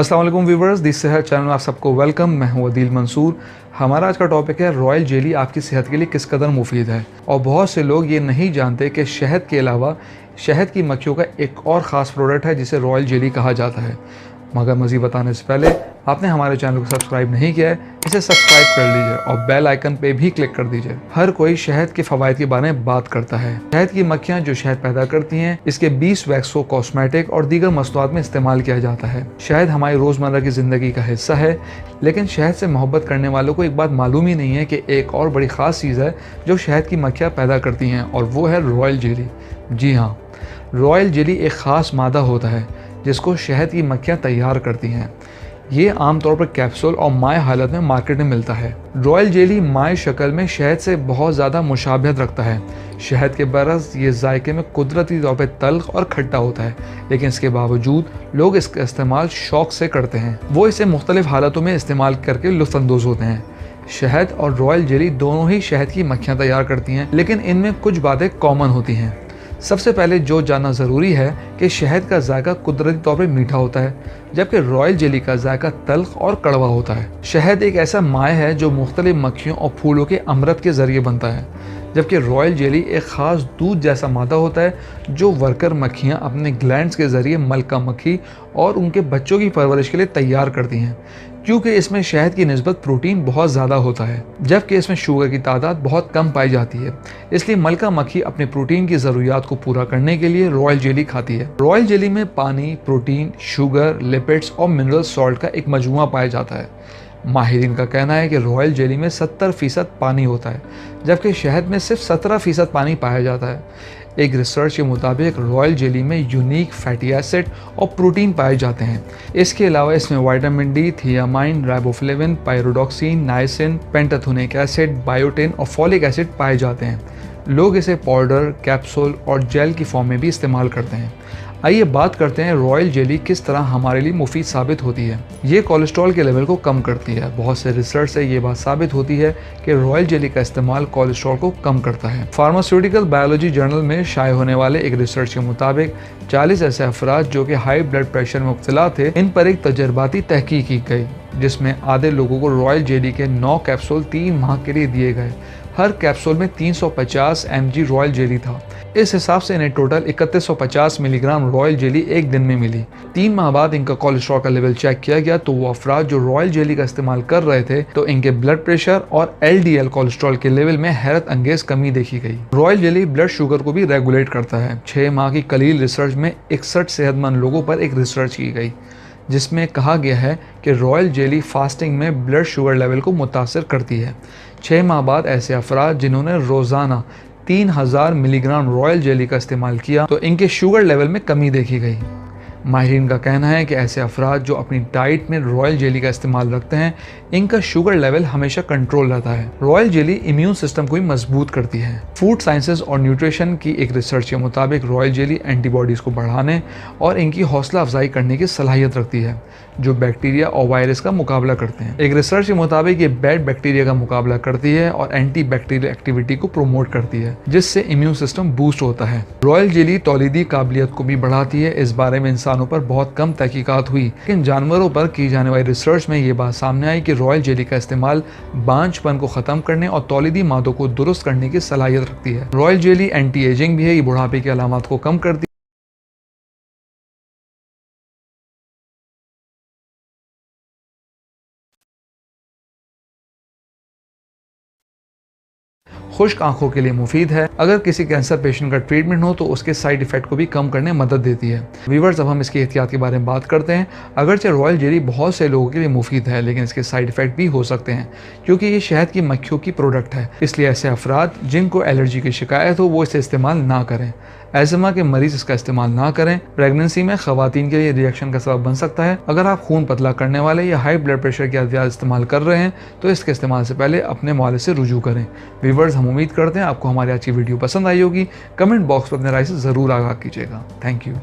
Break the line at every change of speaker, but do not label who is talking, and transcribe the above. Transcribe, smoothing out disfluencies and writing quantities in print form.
अस्सलाम वालेकुम viewers, this सेहत चैनल में आप सबको वेलकम। मैं हूं अदील मंसूर। हमारा आज का टॉपिक है रॉयल जेली आपकी सेहत के लिए किस कदर मुफीद है। और बहुत से लोग ये नहीं जानते कि शहद के अलावा शहद की मक्खियों का एक और ख़ास प्रोडक्ट है जिसे रॉयल जेली कहा जाता है। मगर मज़ीद बताने से पहले आपने हमारे चैनल को सब्सक्राइब नहीं किया है, इसे सब्सक्राइब कर लीजिए और बेल आइकन पे भी क्लिक कर दीजिए। हर कोई शहद के फ़वाइद के बारे में बात करता है। शहद की मक्खियाँ जो शहद पैदा करती हैं, इसके 20 वैक्स को कॉस्मेटिक और दीगर मसनूआत में इस्तेमाल किया जाता है। शहद हमारी रोज़मर्रा की ज़िंदगी का हिस्सा है, लेकिन शहद से मोहब्बत करने वालों को एक बात मालूम ही नहीं है कि एक और बड़ी ख़ास चीज़ है जो शहद की मक्खियाँ पैदा करती हैं, और वो है रॉयल जेली। जी हाँ, रॉयल जेली एक ख़ास मादा होता है जिसको शहद की मक्खियाँ तैयार करती हैं। ये आमतौर पर कैप्सूल और माय हालत में मार्केट में मिलता है। रॉयल जेली माय शक्ल में शहद से बहुत ज़्यादा मुशाबहत रखता है। शहद के बरस ये जायके में कुदरती तौर पर तल्ख और खट्टा होता है, लेकिन इसके बावजूद लोग इसका इस्तेमाल शौक़ से करते हैं। वो इसे मुख्तलिफ हालतों में इस्तेमाल करके लुत्फ़अंदोज़ होते हैं। शहद और रॉयल जेली दोनों ही शहद की मक्खियाँ तैयार करती हैं, लेकिन इनमें कुछ बातें कॉमन होती हैं। सबसे पहले जो जानना ज़रूरी है कि शहद का जायका कुदरती तौर पर मीठा होता है, जबकि रॉयल जेली का जायका तल्ख और कड़वा होता है। शहद एक ऐसा माय है जो मुख्तलिफ मक्खियों और फूलों के अमृत के ज़रिए बनता है, जबकि रॉयल जेली एक ख़ास दूध जैसा मादा होता है जो वर्कर मक्खियाँ अपने ग्लैंड्स के ज़रिए मलका मक्खी और उनके बच्चों की परवरिश के लिए तैयार करती हैं। क्योंकि इसमें शहद की निस्बत प्रोटीन बहुत ज़्यादा होता है, जबकि इसमें शुगर की तादाद बहुत कम पाई जाती है, इसलिए मलका मक्खी अपने प्रोटीन की ज़रूरियात को पूरा करने के लिए रॉयल जेली खाती है। रॉयल जेली में पानी, प्रोटीन, शुगर, लिपिड्स और मिनरल सॉल्ट का एक मजमुआ पाया जाता है। माहिरीन का कहना है कि रॉयल जेली में 70% पानी होता है, जबकि शहद में सिर्फ 17% पानी पाया जाता है। एक रिसर्च के मुताबिक रॉयल जेली में यूनिक फैटी एसिड और प्रोटीन पाए जाते हैं। इसके अलावा इसमें vitamin D, thiamine, riboflavin, pyridoxine, niacin, pantothenic acid, biotin और फॉलिक एसिड पाए जाते हैं। लोग इसे पाउडर, कैप्सूल और जेल की फॉर्म में भी इस्तेमाल करते हैं। आइए बात करते हैं रॉयल जेली किस तरह हमारे लिए मुफीद साबित होती है। ये कोलेस्ट्रॉल के लेवल को कम करती है। बहुत से रिसर्च से ये बात साबित होती है कि रॉयल जेली का इस्तेमाल कोलेस्ट्रॉल को कम करता है। फार्मास्यूटिकल बायोलॉजी जर्नल में शाये होने वाले एक रिसर्च के मुताबिक 40 ऐसे अफराद जो कि हाई ब्लड प्रेशर में मुब्तला थे, इन पर एक तजर्बाती तहकीक की गई, जिसमें आधे लोगों को रॉयल जेली के 9 कैप्सूल 3 माह के लिए दिए गए। हर कैप्सूल में 350 mg रॉयल जेली था। इस हिसाब से इन्हें टोटल 3150 मिलीग्राम रॉयल जेली एक दिन में मिली। 3 माह बाद इनका कोलेस्ट्रॉल का लेवल चेक किया गया तो वो अफराद जो रॉयल जेली का इस्तेमाल कर रहे थे, तो इनके ब्लड प्रेशर और LDL कोलेस्ट्रॉल के लेवल में हैरत अंगेज कमी देखी गई। रॉयल जेली ब्लड शुगर को भी रेगुलेट करता है। 6 माह की कलील रिसर्च में 61 सेहतमंद लोगों पर एक रिसर्च की गई, जिसमें कहा गया है कि रॉयल जेली फास्टिंग में ब्लड शुगर लेवल को मुतासर करती है। 6 माह बाद ऐसे अफराद जिन्होंने रोज़ाना 3000 मिलीग्राम रॉयल जेली का इस्तेमाल किया तो इनके शुगर लेवल में कमी देखी गई। माहिरीन का कहना है कि ऐसे अफराद जो अपनी डाइट में रॉयल जेली का इस्तेमाल रखते हैं, इनका शुगर लेवल हमेशा कंट्रोल रहता है। रॉयल जेली इम्यून सिस्टम को भी मजबूत करती है। फूड साइंसेज और न्यूट्रिशन की एक रिसर्च के मुताबिक रॉयल जेली एंटीबॉडीज़ को बढ़ाने और इनकी हौसला अफजाई करने की सलाहियत रखती है, जो बैक्टीरिया और वायरस का मुकाबला करते हैं। एक रिसर्च के मुताबिक ये बैड बैक्टीरिया का मुकाबला करती है और एंटी बैक्टीरियल एक्टिविटी को प्रमोट करती है, जिससे इम्यून सिस्टम बूस्ट होता है। रॉयल जेली तौलीदी काबिलियत को भी बढ़ाती है। इस बारे में इंसानों पर बहुत कम तहकीकात हुई, लेकिन जानवरों पर की जाने वाली रिसर्च में ये बात सामने आई कि रॉयल जेली का इस्तेमाल बांझपन को ख़त्म करने और तौलीदी मादों को दुरुस्त करने की सलाहियत रखती है। रॉयल जेली एंटी एजिंग भी है, ये बुढ़ापे की अलामत को कम करती है। खुश्क आंखों के लिए मुफीद है। अगर किसी कैंसर पेशेंट का ट्रीटमेंट हो तो उसके साइड इफेक्ट को भी कम करने में मदद देती है। व्यूअर्स, अब हम इसकी एहतियात के बारे में बात करते हैं। अगरचे रॉयल जेली बहुत से लोगों के लिए मुफीद है, लेकिन इसके साइड इफेक्ट भी हो सकते हैं, क्योंकि ये शहद की मक्खियों की प्रोडक्ट है। इसलिए ऐसे अफराद जिनको एलर्जी की शिकायत हो वो इसे इस्तेमाल ना करें। एज़मा के मरीज इसका इस्तेमाल ना करें। प्रेगनेंसी में ख़वातीन के लिए रिएक्शन का सबब बन सकता है। अगर आप खून पतला करने वाले या हाई ब्लड प्रेशर के अद्वियात इस्तेमाल कर रहे हैं तो इसके इस्तेमाल से पहले अपने मुआलिज से रुजू करें। व्यूअर्स, हम उम्मीद करते हैं आपको हमारी आज की वीडियो पसंद आई होगी। कमेंट बॉक्स पर अपने राय से ज़रूर आगाह कीजिएगा। Thank you.